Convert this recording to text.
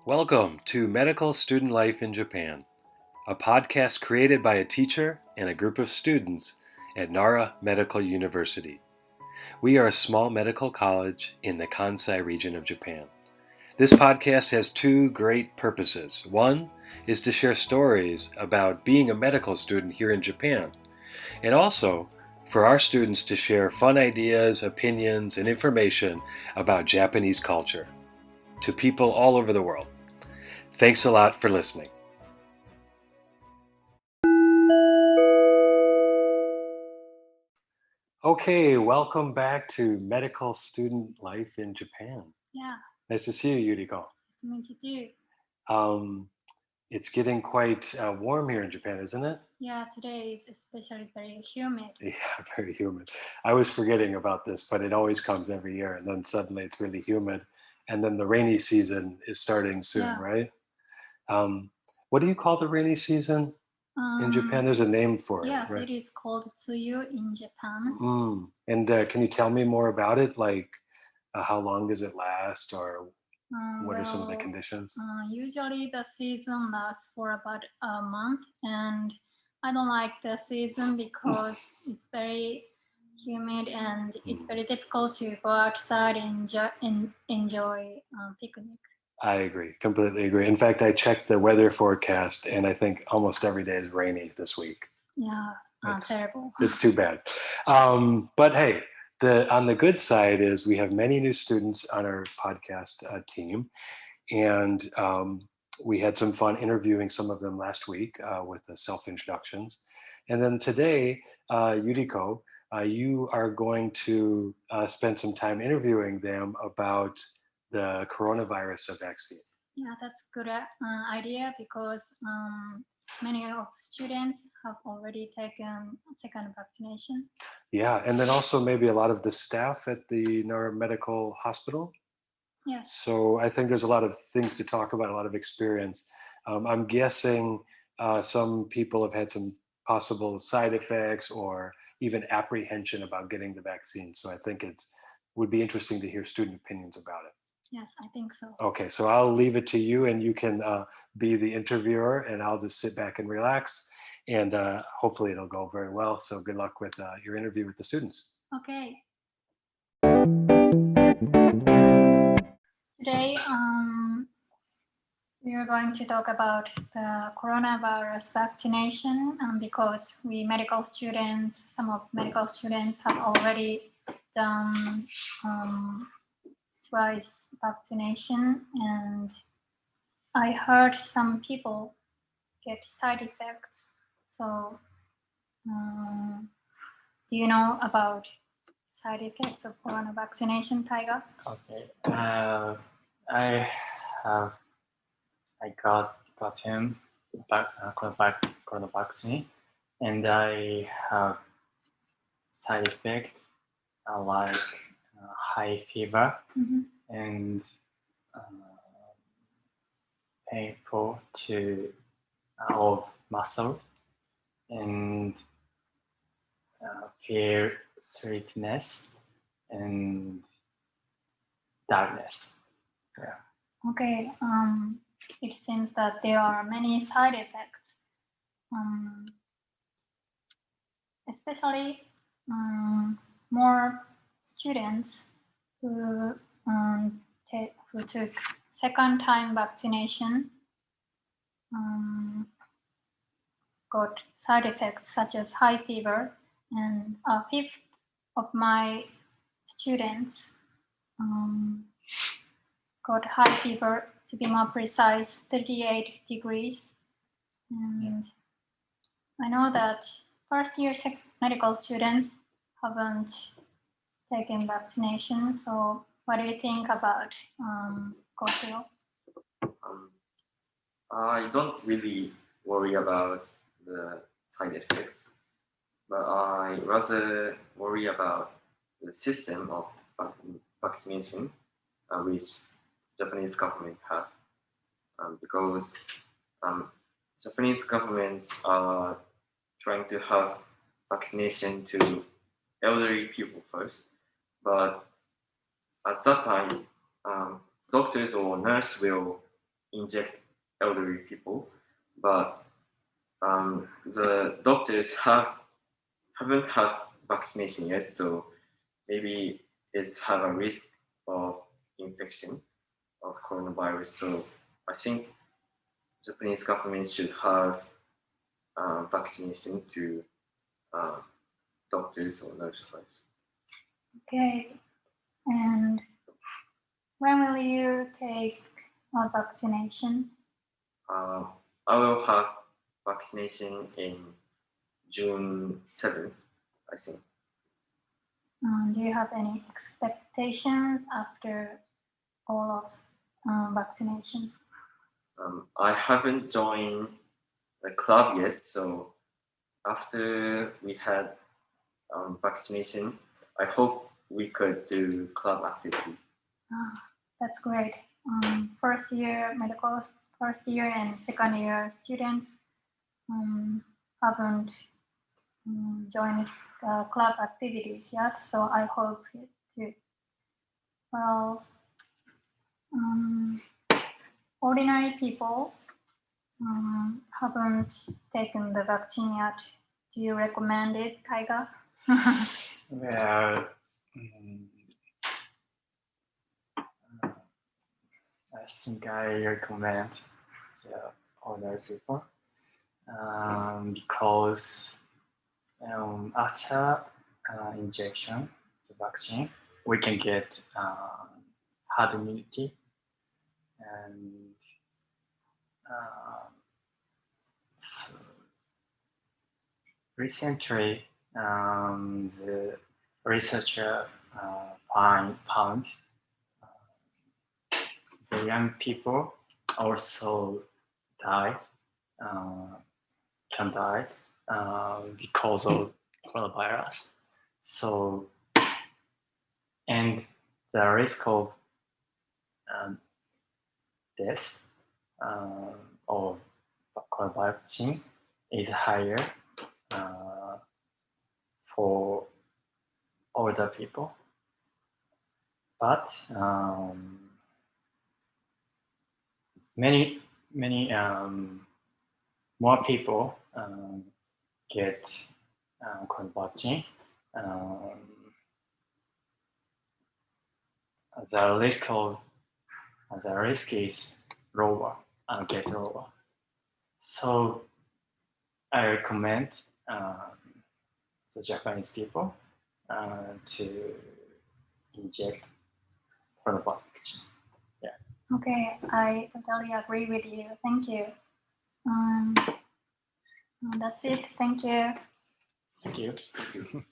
Welcome to Medical Student Life in Japan, a podcast created by a teacher and a group of students at Nara Medical University. We are a small medical college in the Kansai region of Japan. This podcast has two great purposes. One is to share stories about being a medical student here in Japan, and also for our students to share fun ideas, opinions, and information about Japanese culture to people all over the world. Thanks a lot for listening. Okay, welcome back to Medical Student Life in Japan. Yeah, Nice to see you, Yuriko. nice to meet you too. It's getting quite warm here in Japan, isn't it? Yeah, today is especially very humid. Yeah, very humid. I was forgetting about this, but it always comes every year, and then suddenly it's really humid, and then the rainy season is starting soon, Yeah. right? What do you call the rainy season in Japan? There's a name for it, Yes, right? it is called Tsuyu in Japan. And can you tell me more about it? Like, how long does it last, or what are some of the conditions? Usually the season lasts for about a month, and I don't like the season because it's very humid and it's very difficult to go outside and enjoy picnic. I agree, completely agree. In fact, I checked the weather forecast, and I think almost every day is rainy this week. Yeah, terrible. It's too bad. But hey, on the good side is we have many new students on our podcast team, and we had some fun interviewing some of them last week with the self-introductions. And then today, Yuriko, you are going to spend some time interviewing them about the coronavirus vaccine. Yeah, that's a good idea because many of students have already taken second vaccination. Yeah, and then also maybe a lot of the staff at the Nara Medical Hospital. Yes. So I think there's a lot of things to talk about, a lot of experience. I'm guessing some people have had some possible side effects or even apprehension about getting the vaccine. So I think it would be interesting to hear student opinions about it. Yes, I think so. Okay, so I'll leave it to you, and you can be the interviewer, and I'll just sit back and relax, and hopefully it'll go very well. So good luck with your interview with the students. Okay. Today, we are going to talk about the coronavirus vaccination because some of medical students have already done twice vaccination, and I heard some people get side effects. So, do you know about side effects of corona vaccination, Taiga? Okay. I got him corona vaccine, and I have side effects like high fever and painful to of muscle and feel sleepiness and darkness. Yeah. Okay. It seems that there are many side effects, especially more students who took second time vaccination got side effects such as high fever, and a fifth of my students got high fever, to be more precise, 38 degrees. And I know that first year medical students haven't taken vaccination. So what do you think about Koshiro? I don't really worry about the side effects, but I rather worry about the system of vaccination which Japanese government has, because Japanese governments are trying to have vaccination to elderly people first, but at that time, doctors or nurse will inject elderly people, but the doctors haven't had vaccination yet, so maybe it's have a risk of infection of coronavirus. So I think Japanese government should have vaccination to doctors or nurses. Okay. And when will you take a vaccination? I will have vaccination in June 7th, I think. Do you have any expectations after all of vaccination? I haven't joined the club yet, so after we had vaccination, I hope we could do club activities. That's great. First year and second year students haven't joined club activities yet, so I hope to. Well, ordinary people haven't taken the vaccine yet. Do you recommend it, Taiga? Well, I think I recommend the older people because after injection, the vaccine, we can get herd immunity, and so recently the researcher found the young people also die, can die because of coronavirus. So, and the risk of death of coronavirus vaccine is higher for older people. But many more people get coronavirus vaccine. The risk is lower, get lower. So I recommend the Japanese people to inject coronavirus vaccine. Okay, I totally agree with you. Thank you. That's it. Thank you. Thank you. Thank you.